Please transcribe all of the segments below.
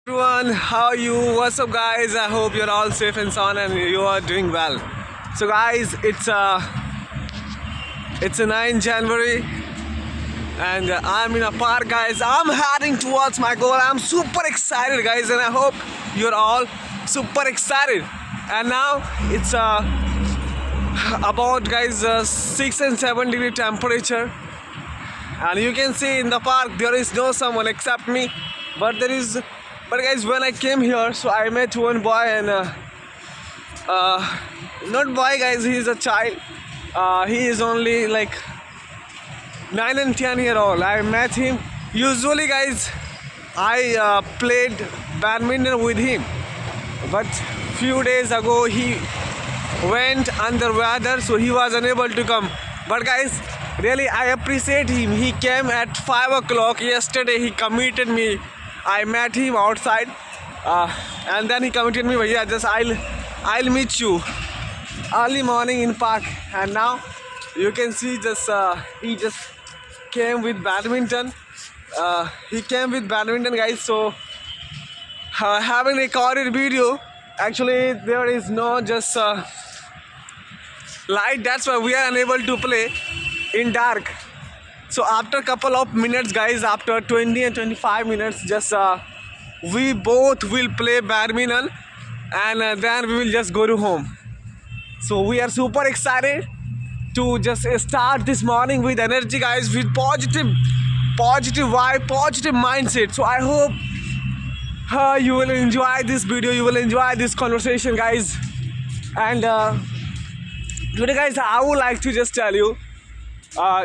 Everyone, how are you? What's up, guys? I hope you're all safe and sound and you are doing well. So, guys, it's a 9 January and I'm in a park, guys. I'm heading towards my goal. I'm super excited, guys, and I hope you're all super excited. And now it's about, guys, 6 and 7 degree temperature, and you can see in the park there is no someone except me, but there is. But guys, when I came here, so I met one boy and not boy, guys. He is a child. He is only like 9 and 10 year old. I met him. Usually, guys, I played badminton with him, but few days ago he went under weather, so he was unable to come. But guys, really I appreciate him. He came at 5 o'clock yesterday. He committed me. I met him outside, and then he committed me. Bhaiya, just I'll meet you early morning in park. And now you can see just he just came with badminton. He came with badminton, guys. So having recorded video, actually there is no just light. That's why we are unable to play in dark. So after couple of minutes, guys, after 20 and 25 minutes, just we both will play badminton, and then we will just go to home. So we are super excited to just start this morning with energy, guys, with positive vibe, positive mindset. So I hope you will enjoy this video, you will enjoy this conversation, guys. And today, guys, I would like to just tell you,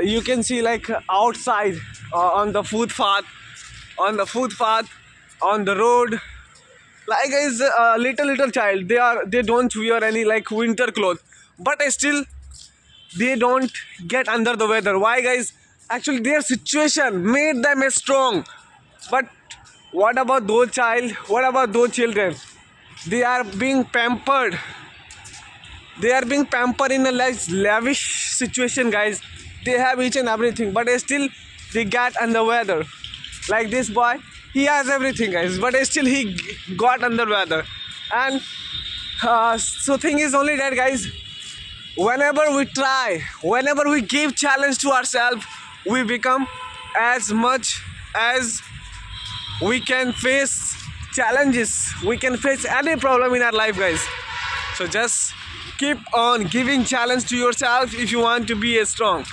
you can see like outside on the footpath, on the road, like is a little child. They don't wear any like winter clothes, but still they don't get under the weather. Why, guys? Actually their situation made them strong. But what about those child? What about those children? They are being pampered. They are being pampered in a lavish situation, guys. They have each and everything, but still they get under weather. Like this boy, he has everything, guys, but still he got under weather. And so thing is only that, guys, whenever we try, whenever we give challenge to ourselves, we become as much as we can face challenges. We can face any problem in our life, guys. So just keep on giving challenge to yourself if you want to be strong.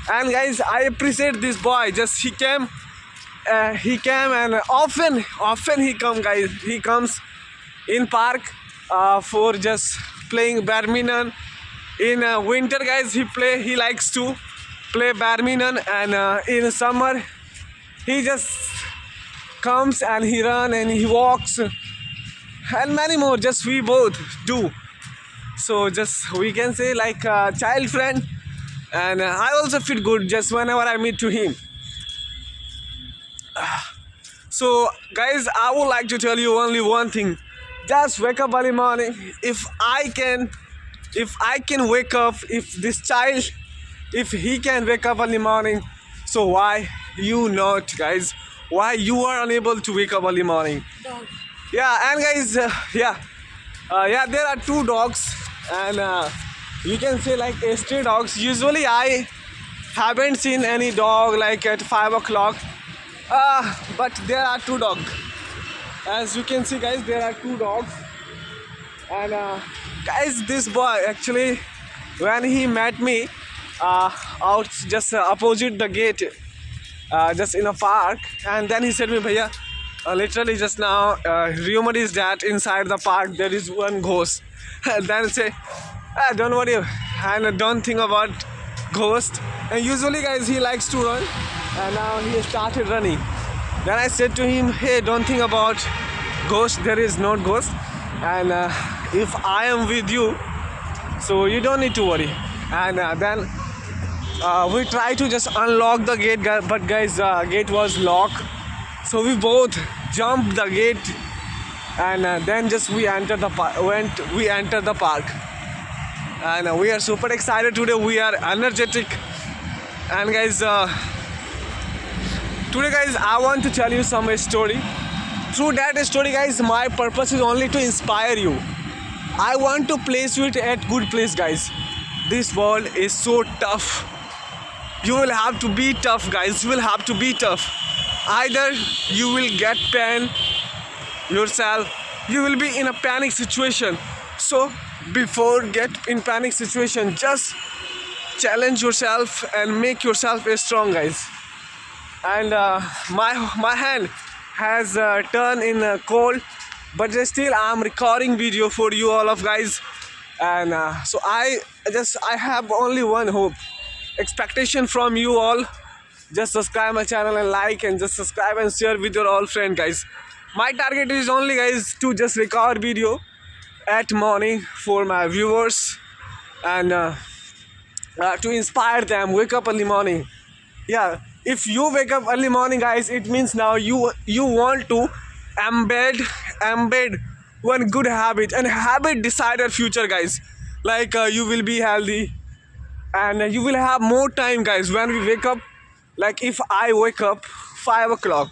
And guys, I appreciate this boy. Just he came and often he come, guys. He comes in park for just playing badminton. In winter, guys, he likes to play badminton, and in summer he just comes and he run and he walks and many more. Just we both do. So just we can say like a child friend. And I also feel good just whenever I meet to him. So guys, I would like to tell you only one thing. Just wake up early morning. If I can wake up, if this child, if he can wake up early morning, so why you not, guys? Why you are unable to wake up early morning? Dog. Yeah, and guys, there are two dogs, and you can say like stray dogs. Usually I haven't seen any dog like at 5 o'clock, but there are two dogs. As you can see, guys, there are two dogs. And guys, this boy actually, when he met me out just opposite the gate, just in a park, and then he said me, bhaiya, literally just now, rumor is that inside the park there is one ghost. Then say, don't worry and don't think about ghost. And usually, guys, he likes to run, and now he started running. Then I said to him, hey, don't think about ghost. There is no ghost, and if I am with you, so you don't need to worry. And then we try to just unlock the gate, but guys, gate was locked. So we both jumped the gate, and then just we entered the park. And we are super excited today. We are energetic. And guys, today, guys, I want to tell you some story. through that story, guys, my purpose is only to inspire you. I want to place you at good place, guys. This world is so tough. You will have to be tough, guys. You will have to be tough. Either you will get pain yourself, you will be in a panic situation. So before get in panic situation, just challenge yourself and make yourself strong, guys. And my hand has turned in cold, but still I'm recording video for you all of guys. And so I have only one hope, expectation from you all. Just subscribe my channel and like, and just subscribe and share with your all friend, guys. My target is only, guys, to just record video at morning for my viewers, and to inspire them. Wake up early morning. Yeah, if you wake up early morning, guys, it means now you want to embed one good habit, and habit decide your future, guys. Like you will be healthy, and you will have more time, guys, when we wake up. Like if I wake up 5 o'clock,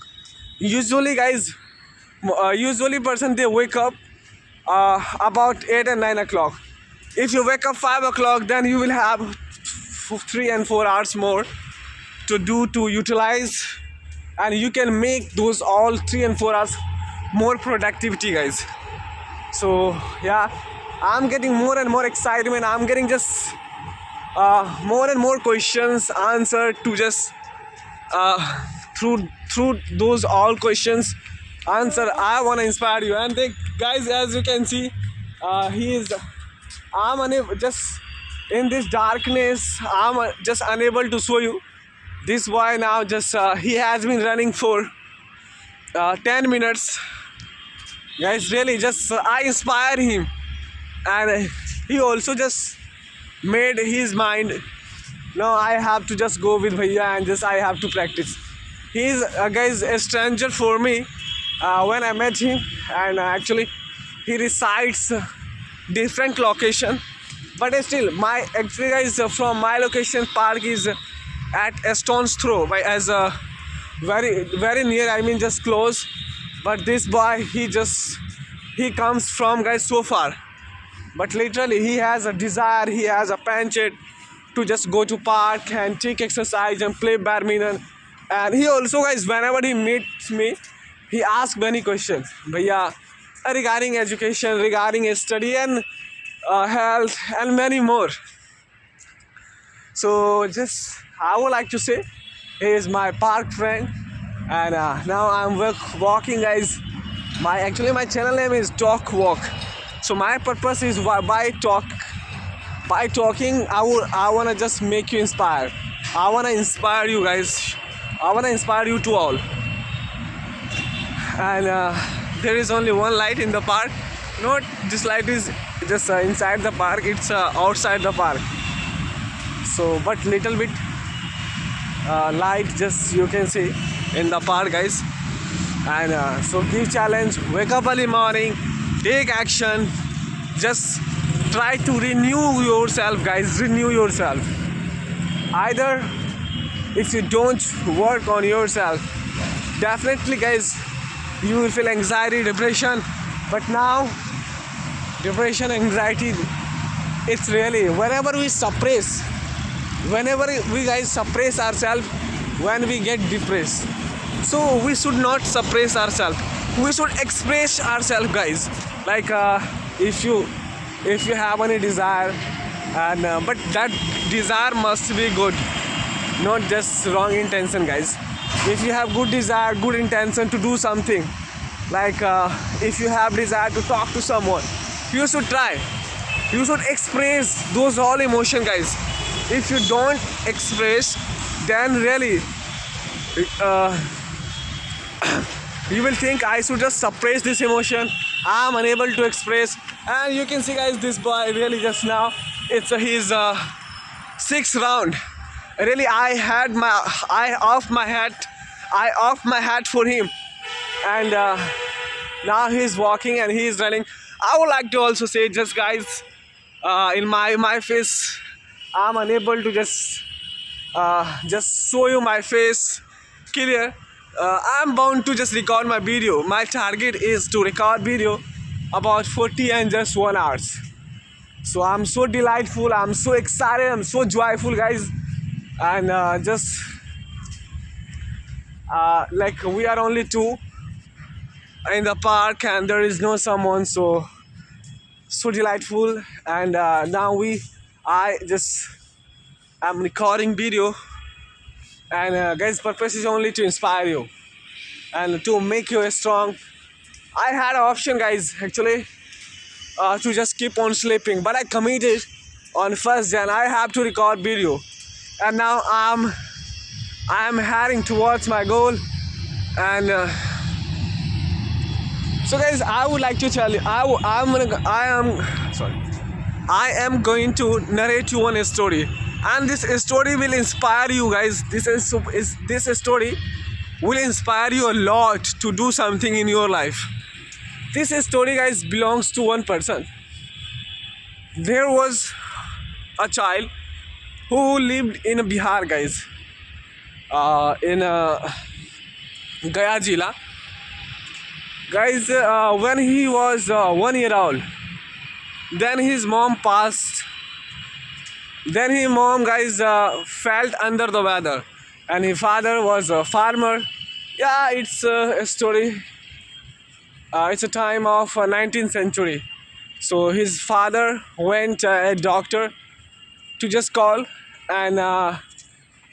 usually, guys, usually person they wake up about 8 and 9 o'clock. If you wake up 5 o'clock, then you will have 3 and 4 hours more to utilize, and you can make those all 3 and 4 hours more productivity, guys. So yeah, I'm getting more and more excitement. I'm getting just more and more questions answered to just through those all questions answer. I want to inspire you. And guys, as you can see, I'm unable, just in this darkness, I'm just unable to show you. This boy now just he has been running for 10 minutes, guys. Really, just I inspire him, and he also just made his mind, no, I have to just go with Bhaiya and just I have to practice. He's guys, a stranger for me when I met him, and actually he resides different location, but still my actually, guys, from my location park is at a stone's throw, as a very near, I mean just close. But this boy, he comes from, guys, so far, but literally he has a desire, he has a passion to just go to park and take exercise and play badminton. And he also, guys, whenever he meets me, he asks many questions, Bhaiya, regarding education, regarding study, and health, and many more. So just I would like to say he is my park friend. And now I'm walking, guys. My channel name is Talk Walk. So my purpose is by talking, I wanna just make you inspired. I wanna inspire you, guys. I wanna inspire you to all. And there is only one light in the park. Not this light is just inside the park. It's outside the park. So, but little bit light, just you can see in the park, guys. And so give challenge. Wake up early morning. Take action. Just try to renew yourself, guys. Renew yourself. Either if you don't work on yourself, definitely, guys, you will feel anxiety, depression. But now depression, anxiety, it's really whenever we guys suppress ourselves, when we get depressed. So we should not suppress ourselves, we should express ourselves, guys. Like if you have any desire, and but that desire must be good, not just wrong intention, guys. If you have good desire, good intention to do something, like if you have desire to talk to someone, you should try, you should express those all emotion, guys. If you don't express, then really you will think I should just suppress this emotion, I'm unable to express. And you can see, guys, this boy really just now, it's his 6th round. Really, I off my hat for him. And now he's walking and he's running. I would like to also say, just guys, in my face, I'm unable to just show you my face clear. I'm bound to just record my video. My target is to record video about 40 and just 1 hours. So I'm so delightful, I'm so excited, I'm so joyful, guys. And just like we are only two in the park and there is no someone, so delightful. And now I just am recording video. And guys, purpose is only to inspire you and to make you strong. I had an option, guys, actually, to just keep on sleeping, but I committed on first Jan. I have to record video, and now I'm heading towards my goal. And so, guys, I would like to tell you, I am going to narrate you one story, and this story will inspire you, guys. This story will inspire you a lot to do something in your life. This story, guys, belongs to one person. There was a child who lived in Bihar, guys, in Gaya Jila. Guys, when he was 1 year old, then his mom passed. Then his mom, guys, felt under the weather, and his father was a farmer. Yeah, it's a story. It's a time of 19th century. So his father went a doctor to just call, and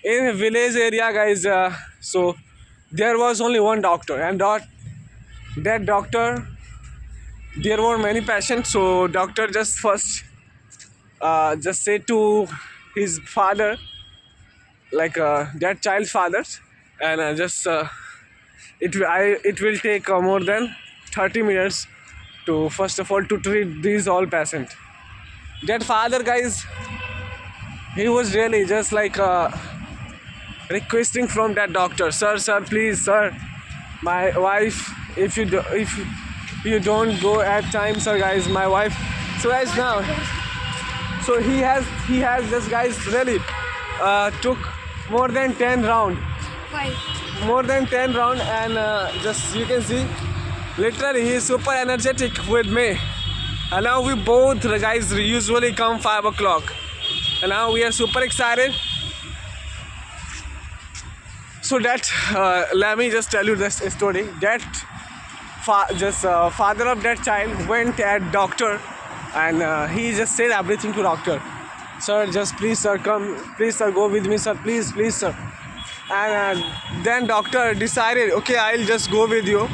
in a village area, guys, so there was only one doctor, and that doctor, there were many patients. So doctor just first just said to his father, like that child's father, and it will take more than 30 minutes to first of all to treat these all patients. That father, guys, he was really just like requesting from that doctor, sir, please, sir, my wife, if you don't go at time, sir, guys, my wife. So guys, now, so he has just, guys, really took more than 10 round. Why? More than 10 round, and just you can see, literally he is super energetic with me. And now we both, guys, usually come 5 o'clock, and now we are super excited. So that let me just tell you this story. That father of that child went at doctor, and he just said everything to doctor. Sir, just please, sir, come, please, sir, go with me, sir, please, sir. And then doctor decided, okay, I'll just go with you.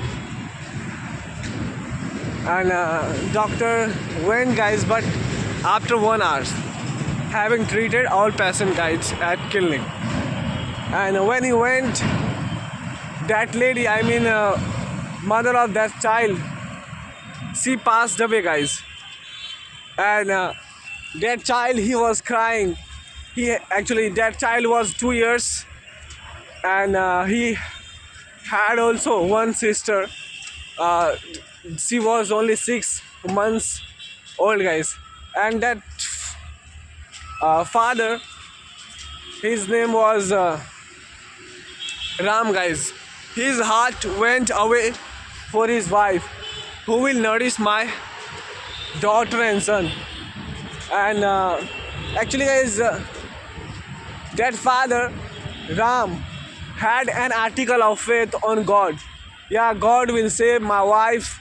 And doctor went, guys, but after 1 hour, having treated all patient, guys, at clinic. And when he went, that lady, I mean mother of that child, she passed away, guys. And that child, he was crying. That child was 2 years, and he had also one sister. She was only 6 months old, guys. And that father, his name was Ram, guys. His heart went away for his wife, who will nourish my daughter and son. And actually, guys, that father, Ram, had an article of faith on God. Yeah, God will save my wife.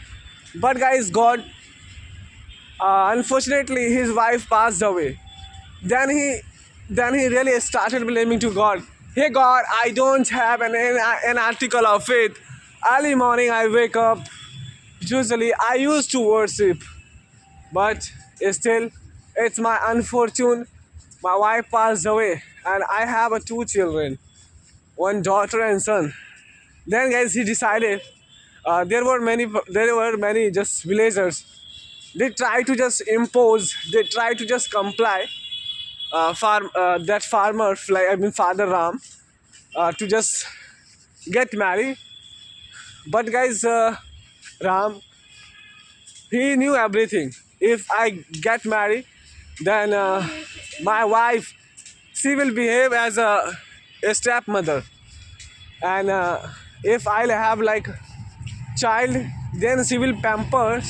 But guys, God, unfortunately, his wife passed away. Then he really started blaming to God. Hey God, I don't have an article of faith. Early morning I wake up. Usually I used to worship, but still, it's my unfortune. My wife passed away, and I have 2 children, one daughter and son. Then, guys, he decided. There were many just villagers. They try to just impose. They try to just comply. That farmer, Father Ram, to just get married. But guys, Ram, he knew everything. If I get married, then my wife, she will behave as a stepmother. And if I'll have like child, then she will pamper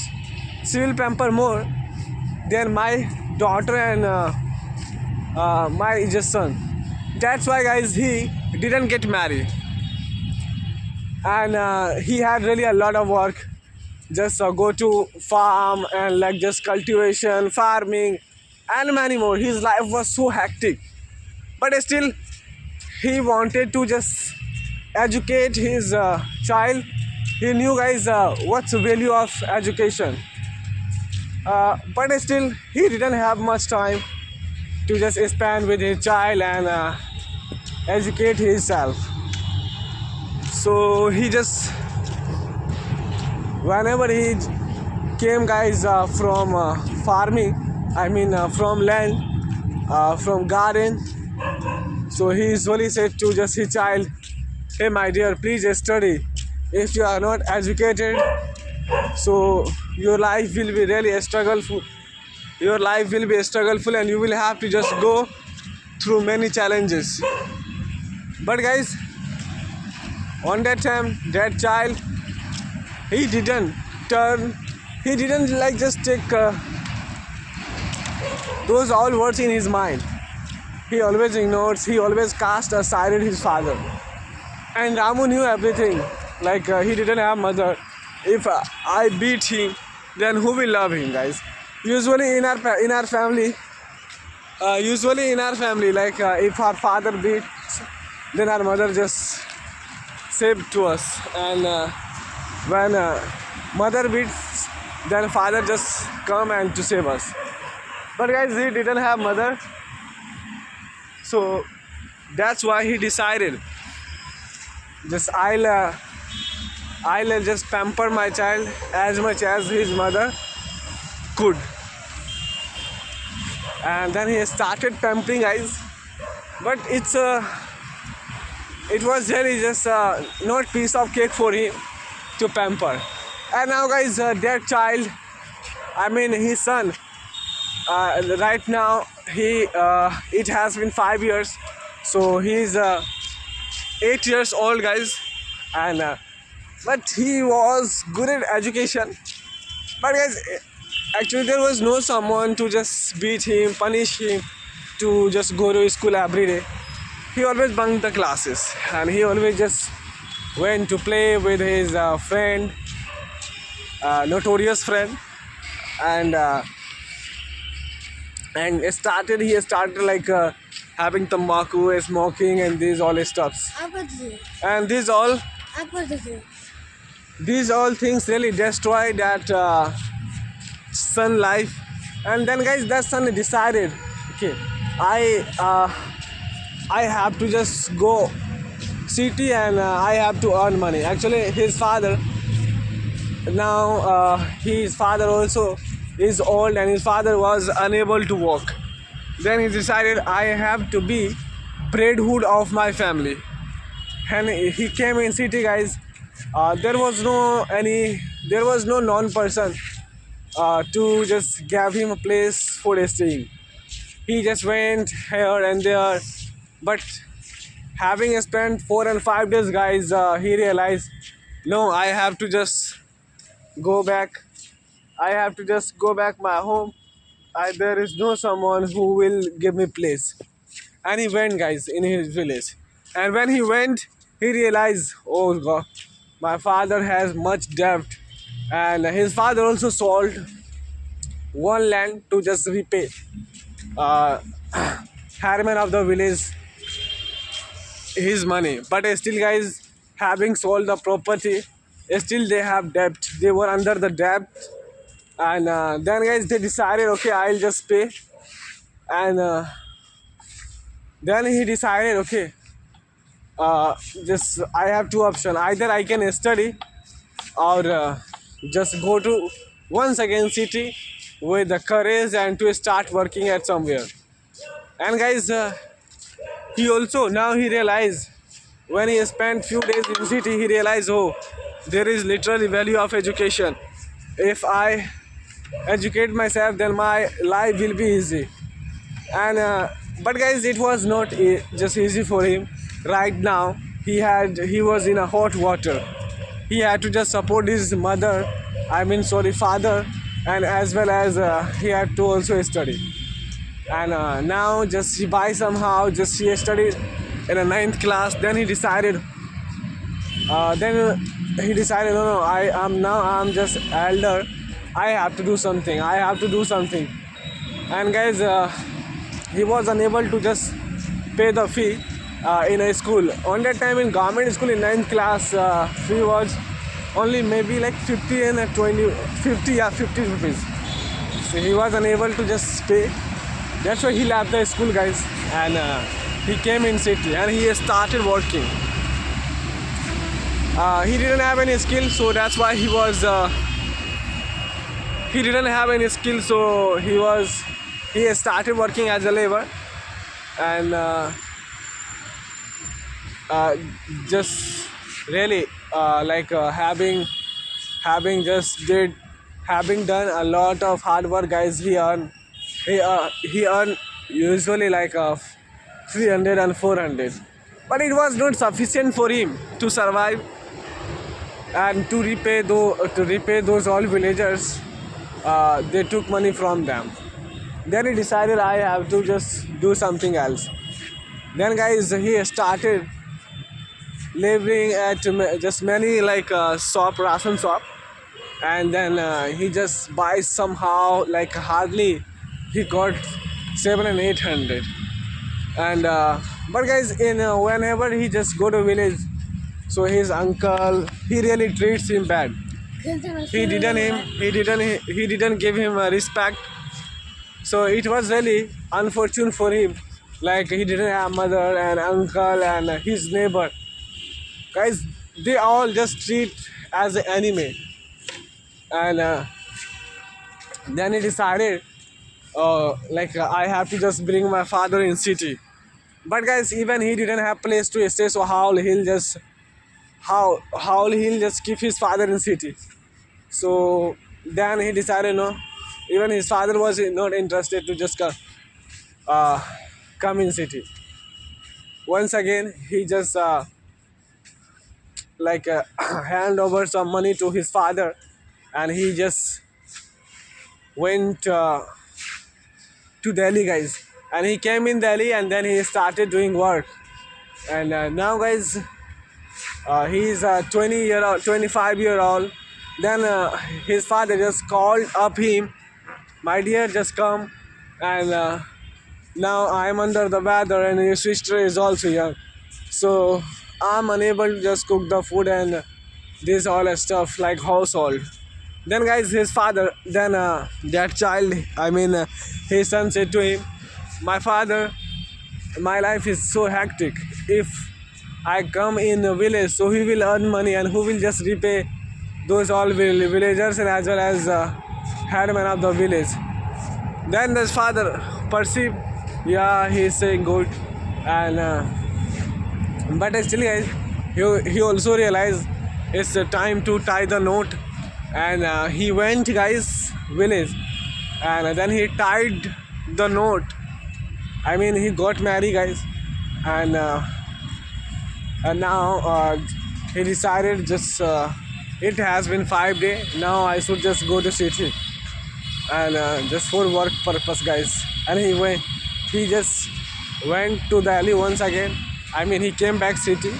more than my daughter and my just son. That's why, guys, he didn't get married, and he had really a lot of work. Just go to farm and like just cultivation, farming, and many more. His life was so hectic, but still he wanted to just educate his child. He knew, guys, what's the value of education, but still he didn't have much time to just spend with his child and educate himself. So he just, whenever he came, guys, from farming, I mean from land, from garden, so he usually said to just his child, hey my dear, please study. If you are not educated, so your life will be really struggleful. Your life will be struggleful and you will have to just go through many challenges. But guys, on that time, that child, he didn't like just take those all words in his mind. He always ignores, he always cast aside his father. And Ramu knew everything. Like he didn't have mother. If I beat him, then who will love him, guys? Usually in our family, like if our father beats, then our mother just saved to us. And when mother beats, then father just come and to save us. But guys, he didn't have mother, so that's why he decided, just I'll just pamper my child as much as his mother could. And then he started pampering, guys. But it was really just not piece of cake for him to pamper. And now, guys, that child, I mean his son, right now it has been 5 years, so he's 8 years old, guys. And but he was good at education. But guys, actually there was no someone to just beat him, punish him to just go to school every day. He always bunked the classes and he always just went to play with his friend, notorious friend. And he started like having tobacco, smoking, and these all stuffs. And these all things really destroy that son life. And then, guys, that son decided, okay, I have to just go city and I have to earn money. Actually, his father also is old and his father was unable to walk. Then he decided, I have to be breadhood of my family. And he came in city, guys. There was no non-person to just give him a place for staying. He just went here and there, but having spent 4 and 5 days, guys, he realized, no, I have to just go back. I have to just go back my home. There is no someone who will give me place. And he went, guys, in his village. And when he went, he realized, oh God, my father has much debt. And his father also sold one land to just repay Harriman of the village his money. But still, guys, having sold the property, still they have debt. They were under the debt. And then, guys, they decided, okay, I'll just pay. And then he decided, okay, just I have two options. Either I can study or just go to once again city with the courage and to start working at somewhere. And guys, he also now he realized, when he spent few days in city, he realized, oh, there is literally value of education. If I educate myself, then my life will be easy. And but guys, it was not just easy for him right now. he was in a hot water. He had to just support his mother, father, and as well as he had to also study. And now just he by somehow just he studied in a ninth class. Then he decided. No, I'm just elder. I have to do something. I have to do something. And guys, he was unable to just pay the fee in a school. On that time in government school in ninth class, fee was only maybe like 50 and 20, 50, yeah, 50 rupees. So he was unable to just pay. That's why he left the school, guys, and he came in city and he started working. He didn't have any skill, so that's why he was. He didn't have any skill, so he started working as a labor, and just really having done a lot of hard work, guys. He earned usually like 300 and 400, but it was not sufficient for him to survive and to repay those all villagers. They took money from them. Then he decided I have to just do something else. Then, guys, he started laboring at just many ration shop, and then he just buys somehow like hardly he got 700 and 800. And but guys, in whenever he just go to village, so his uncle, he really treats him bad. He didn't give him respect. So it was really unfortunate for him. Like he didn't have mother and uncle and his neighbor. Guys, they all just treat as an enemy. And then he decided, I have to just bring my father in city. But guys, even he didn't have place to stay. So how he'll just keep his father in city. So then he decided no. Even his father was not interested to just come in city. Once again, he just hand over some money to his father, and he just went to Delhi, guys. And he came in Delhi, and then he started doing work. And now, guys, he's 25-year-old. Then his father just called up him, my dear, just come. And now I'm under the weather, and your sister is also young, so I'm unable to just cook the food and this all stuff like household. Then, guys, his father, then that child, his son said to him, my father, my life is so hectic. If I come in a village, so he will earn money, and who will just repay those all villagers and as well as headman of the village. Then his father perceived, yeah, he is saying good. And but actually, guys, he also realized it's time to tie the knot. And he went, guys, village, and then he tied the knot. He got married, guys, and now he decided just it has been 5 days. Now I should just go to city and just for work purpose, guys. And he just went to Delhi once again. He came back city,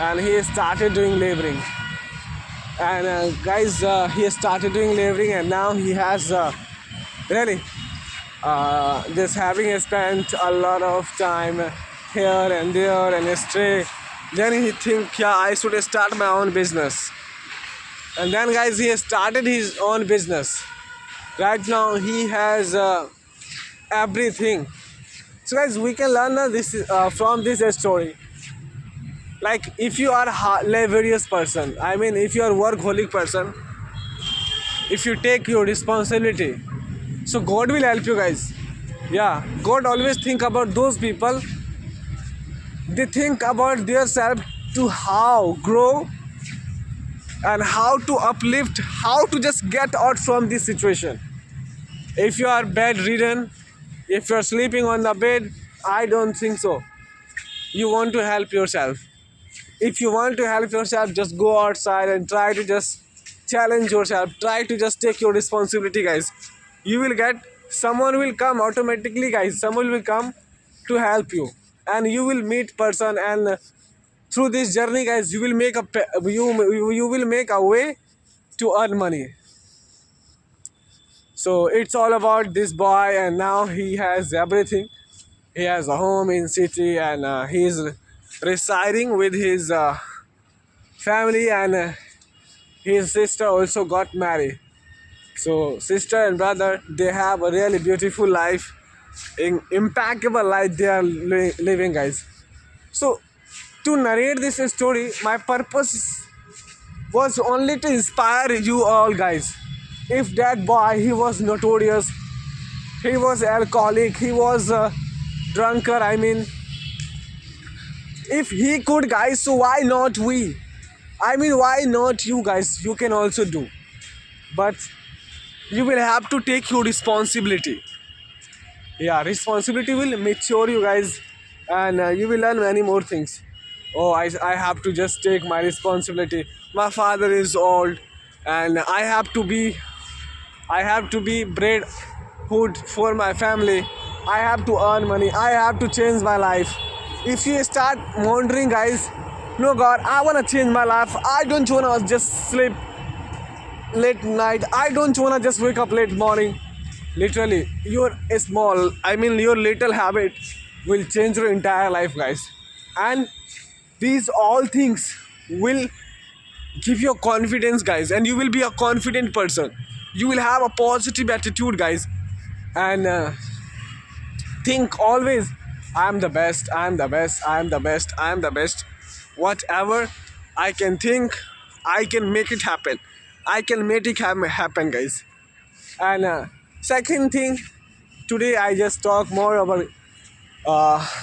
and he started doing laboring. And guys, he started doing laboring, and now he has really just having spent a lot of time here and there and stray. Then he think, yeah, I should start my own business. And then, guys, he started his own business. Right now he has everything. So, guys, we can learn this from this story. Like, if you are a laborious person, if you are a workaholic person, if you take your responsibility, so God will help you, guys. Yeah, God always think about those people. They think about themselves to how grow and how to uplift, how to just get out from this situation. If you are bedridden, if you are sleeping on the bed, I don't think so. You want to help yourself. If you want to help yourself, just go outside and try to just challenge yourself. Try to just take your responsibility, guys. You will get, someone will come automatically, guys. Someone will come to help you, and you will meet person, and through this journey, guys, you will make you will make a way to earn money. So it's all about this boy, and now he has everything. He has a home in city, and he is residing with his family, and his sister also got married. So sister and brother, they have a really beautiful life, impeccable life they are living, guys. So to narrate this story, my purpose was only to inspire you all, guys. If that boy, he was notorious, he was alcoholic, he was a drunkard, I mean, if he could, guys, so why not we? I mean, why not you, guys? You can also do, but you will have to take your responsibility. Yeah, responsibility will mature you, guys, and you will learn many more things. Oh, I have to just take my responsibility. My father is old, and I have to be breadhood for my family. I have to earn money. I have to change my life. If you start wondering, guys, no God, I wanna change my life. I don't wanna just sleep late night. I don't wanna just wake up late morning. Literally, your small, I mean, your little habit will change your entire life, guys. And these all things will give you confidence, guys, and you will be a confident person. You will have a positive attitude, guys, and think always, I am the best, I am the best, I am the best, I am the best. Whatever I can think, I can make it happen. I can make it happen, guys. And second thing, today I just talk more about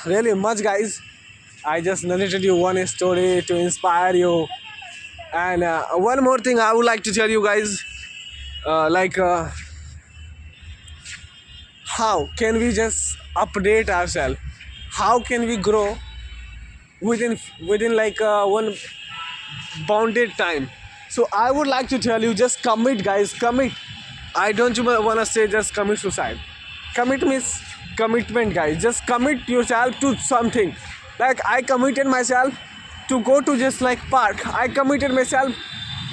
really much, guys. I just narrated you one story to inspire you. And one more thing I would like to tell you, guys, like how can we just update ourselves? How can we grow within like one bounded time? So I would like to tell you, just commit, guys, commit. I don't want to say just commit suicide. Commit means commitment, guys. Just commit yourself to something. Like I committed myself to go to just like park. I committed myself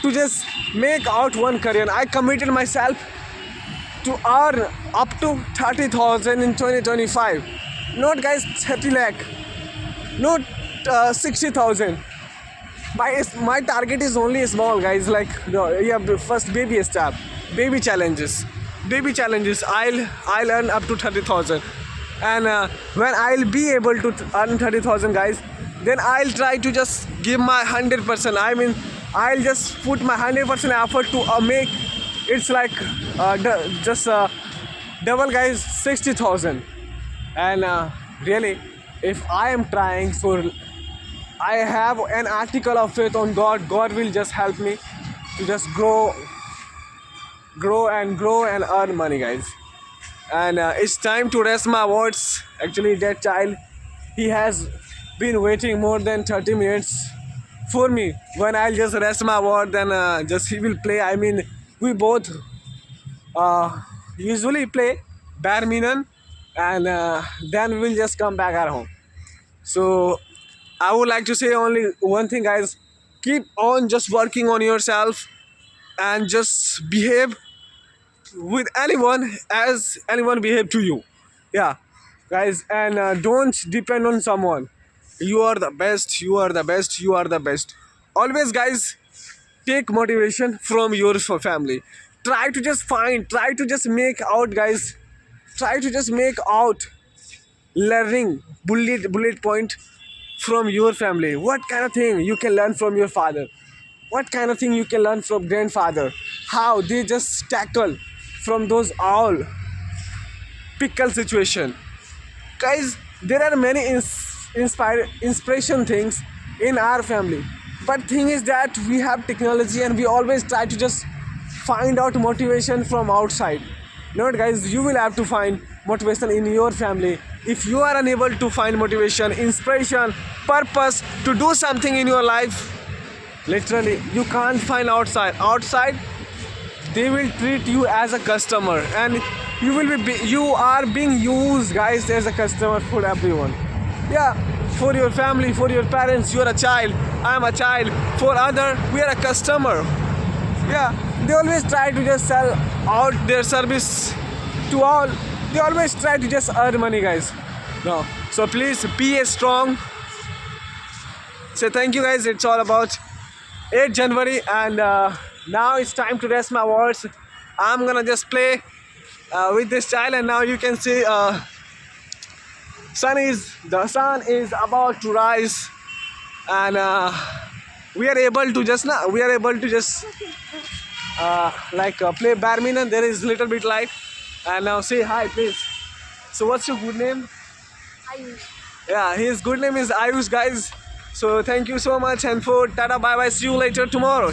to just make out one career. I committed myself to earn up to 30,000 in 2025. Not, guys, 30 lakh. Not 60,000. My target is only small, guys. Like yeah, first baby step, baby challenges. I'll earn up to 30,000, and when I'll be able to earn 30,000, guys, then I'll try to just give my 100%. I mean, I'll just put my 100% effort to make it's like just double, guys, 60,000. And really, if I am trying, so I have an article of faith on God. God will just help me to just grow and earn money, guys. And it's time to rest my words. Actually, that child, he has been waiting more than 30 minutes for me. When I'll just rest my word, then just he will play. I mean, we both usually play badminton, and then we'll just come back at home. So I would like to say only one thing, guys. Keep on just working on yourself and just behave with anyone as anyone behave to you. Yeah, guys, and don't depend on someone. You are the best, you are the best, you are the best. Always, guys, take motivation from your family. Try to just make out, guys. Try to just make out learning bullet point from your family. What kind of thing you can learn from your father? What kind of thing you can learn from grandfather? How they just tackle from those all pickle situation. Guys, there are many inspiration things in our family. But thing is that we have technology, and we always try to just find out motivation from outside. Not, guys, you will have to find motivation in your family. if you are unable to find motivation, inspiration, purpose to do something in your life, literally you can't find outside they will treat you as a customer, and you are being used, guys, as a customer for everyone. Yeah, for your family, for your parents, you are a child, I am a child, for other we are a customer. Yeah, they always try to just sell out their service to all. They always try to just earn money, guys. No, so please be a strong. So thank you, guys. It's all about 8 January, and now it's time to rest my words. I'm gonna just play with this child, and now you can see the sun is about to rise, and we are able to just play badminton. There is little bit light, and now say hi, please. So what's your good name? Ayush. Yeah, his good name is Ayush, guys. So thank you so much, and for Tata, bye bye, see you later tomorrow.